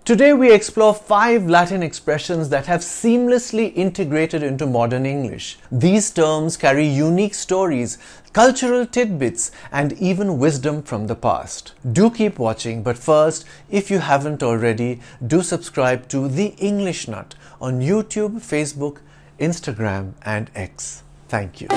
Today we explore 5 Latin expressions that have seamlessly integrated into modern English. These terms carry unique stories, cultural tidbits, and even wisdom from the past. Do keep watching, but first, if you haven't already, do subscribe to The English Nut on YouTube, Facebook, Instagram, and X. Thank you.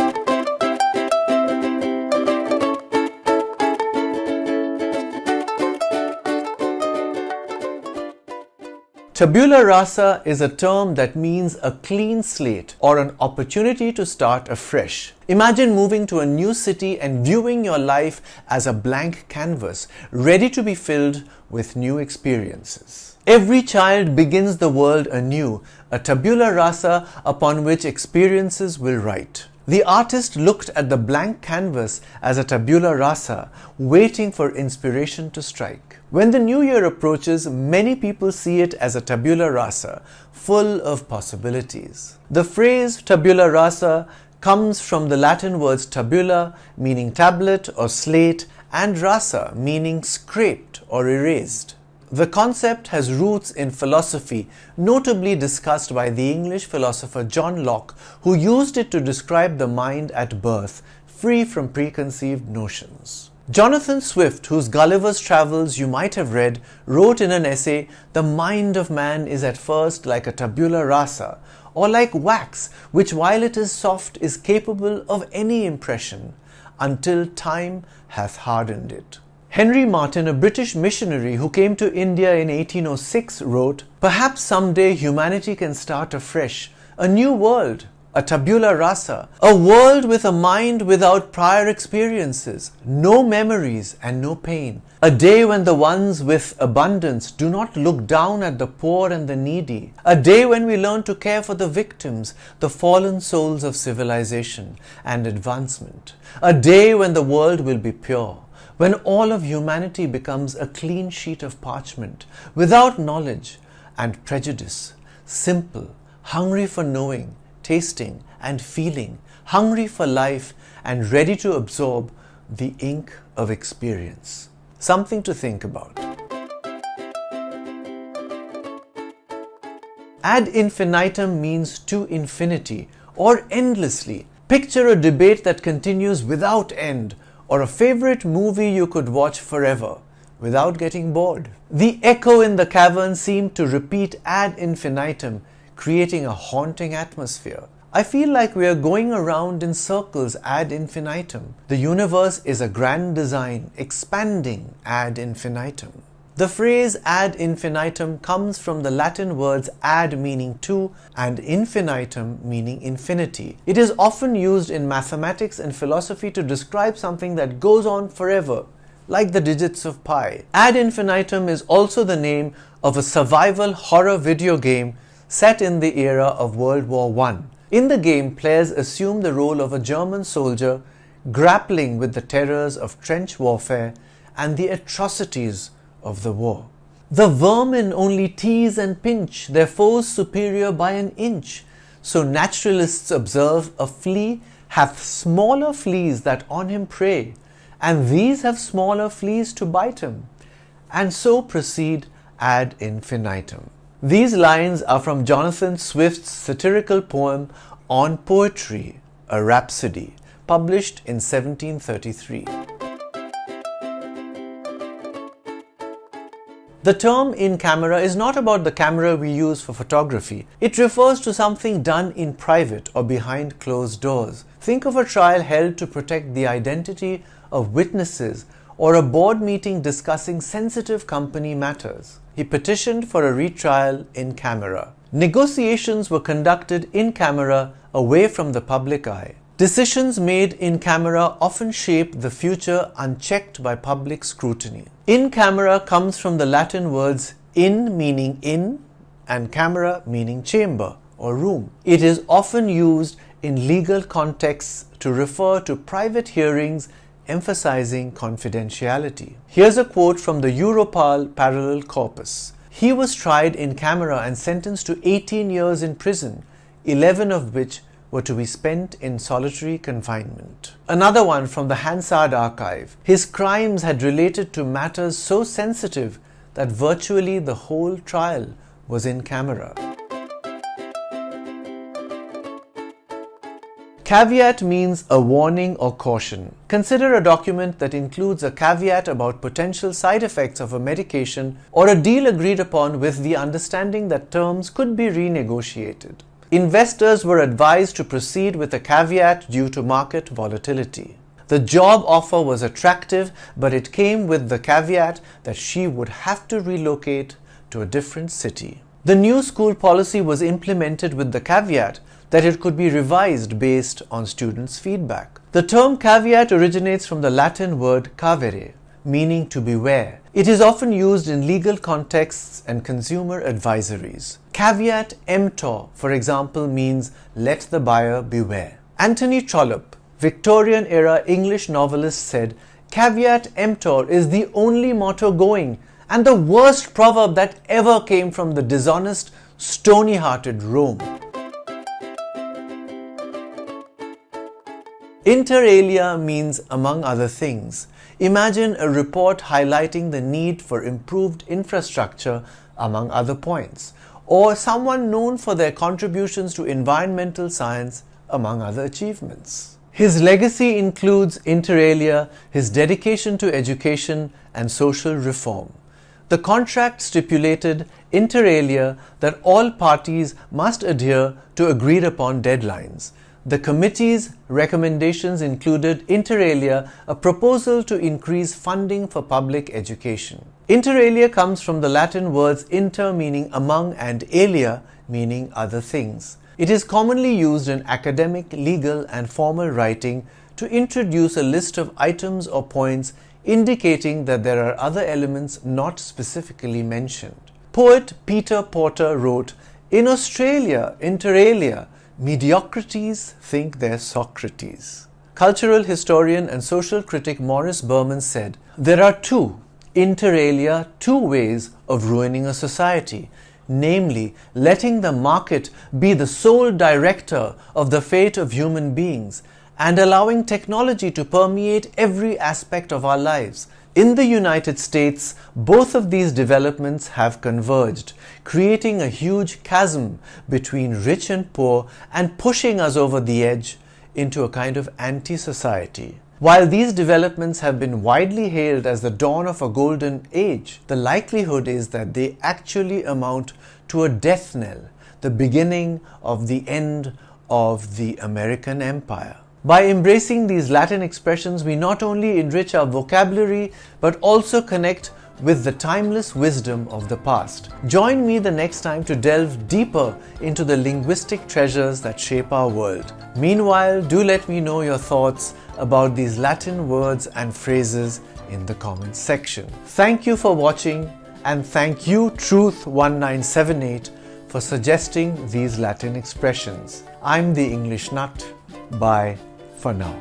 Tabula rasa is a term that means a clean slate or an opportunity to start afresh. Imagine moving to a new city and viewing your life as a blank canvas, ready to be filled with new experiences. Every child begins the world anew, a tabula rasa upon which experiences will write. The artist looked at the blank canvas as a tabula rasa, waiting for inspiration to strike. When the new year approaches, many people see it as a tabula rasa, full of possibilities. The phrase tabula rasa comes from the Latin words tabula, meaning tablet or slate, and rasa, meaning scraped or erased. The concept has roots in philosophy, notably discussed by the English philosopher John Locke, who used it to describe the mind at birth, free from preconceived notions. Jonathan Swift, whose Gulliver's Travels you might have read, wrote in an essay, "The mind of man is at first like a tabula rasa, or like wax, which while it is soft is capable of any impression, until time hath hardened it." Henry Martyn, a British missionary who came to India in 1806, wrote, "Perhaps someday humanity can start afresh, a new world, a tabula rasa, a world with a mind without prior experiences, no memories and no pain, a day when the ones with abundance do not look down at the poor and the needy, a day when we learn to care for the victims, the fallen souls of civilization and advancement, a day when the world will be pure, when all of humanity becomes a clean sheet of parchment, without knowledge and prejudice, simple, hungry for knowing, tasting and feeling, hungry for life and ready to absorb the ink of experience." Something to think about. Ad infinitum means to infinity or endlessly. Picture a debate that continues without end, or a favorite movie you could watch forever without getting bored. The echo in the cavern seemed to repeat ad infinitum, creating a haunting atmosphere. I feel like we are going around in circles ad infinitum. The universe is a grand design, expanding ad infinitum. The phrase ad infinitum comes from the Latin words ad meaning to and infinitum meaning infinity. It is often used in mathematics and philosophy to describe something that goes on forever, like the digits of pi. Ad infinitum is also the name of a survival horror video game set in the era of World War I. In the game, players assume the role of a German soldier grappling with the terrors of trench warfare and the atrocities of the war. The vermin only tease and pinch their foes superior by an inch. So naturalists observe a flea hath smaller fleas that on him prey, and these have smaller fleas to bite him, and so proceed ad infinitum. These lines are from Jonathan Swift's satirical poem On Poetry, a Rhapsody, published in 1733. The term in camera is not about the camera we use for photography. It refers to something done in private or behind closed doors. Think of a trial held to protect the identity of witnesses or a board meeting discussing sensitive company matters. He petitioned for a retrial in camera. Negotiations were conducted in camera, away from the public eye. Decisions made in camera often shape the future unchecked by public scrutiny. In camera comes from the Latin words in meaning in and camera meaning chamber or room. It is often used in legal contexts to refer to private hearings, emphasizing confidentiality. Here's a quote from the Europal Parallel Corpus. He was tried in camera and sentenced to 18 years in prison, 11 of which were to be spent in solitary confinement. Another one from the Hansard archive. His crimes had related to matters so sensitive that virtually the whole trial was in camera. Caveat means a warning or caution. Consider a document that includes a caveat about potential side effects of a medication or a deal agreed upon with the understanding that terms could be renegotiated. Investors were advised to proceed with a caveat due to market volatility. The job offer was attractive, but it came with the caveat that she would have to relocate to a different city. The new school policy was implemented with the caveat that it could be revised based on students' feedback. The term caveat originates from the Latin word cavere, meaning to beware. It is often used in legal contexts and consumer advisories. Caveat emptor, for example, means let the buyer beware. Anthony Trollope, Victorian-era English novelist, said, "Caveat emptor is the only motto going and the worst proverb that ever came from the dishonest, stony-hearted Rome." Inter alia means, among other things, imagine a report highlighting the need for improved infrastructure, among other points, or someone known for their contributions to environmental science, among other achievements. His legacy includes, inter alia, his dedication to education and social reform. The contract stipulated, inter alia, that all parties must adhere to agreed upon deadlines. The committee's recommendations included, inter alia, a proposal to increase funding for public education. Inter alia comes from the Latin words inter meaning among and alia meaning other things. It is commonly used in academic, legal and formal writing to introduce a list of items or points indicating that there are other elements not specifically mentioned. Poet Peter Porter wrote, "In Australia, inter alia, mediocrities think they're Socrates." Cultural historian and social critic Maurice Berman said, "There are inter alia, two ways of ruining a society, namely letting the market be the sole director of the fate of human beings and allowing technology to permeate every aspect of our lives. In the United States, both of these developments have converged, creating a huge chasm between rich and poor and pushing us over the edge into a kind of anti-society. While these developments have been widely hailed as the dawn of a golden age, the likelihood is that they actually amount to a death knell, the beginning of the end of the American Empire. By embracing these Latin expressions, we not only enrich our vocabulary, but also connect with the timeless wisdom of the past. Join me the next time to delve deeper into the linguistic treasures that shape our world. Meanwhile, do let me know your thoughts about these Latin words and phrases in the comments section. Thank you for watching, and thank you Truth1978 for suggesting these Latin expressions. I'm the English Nut. Bye for now.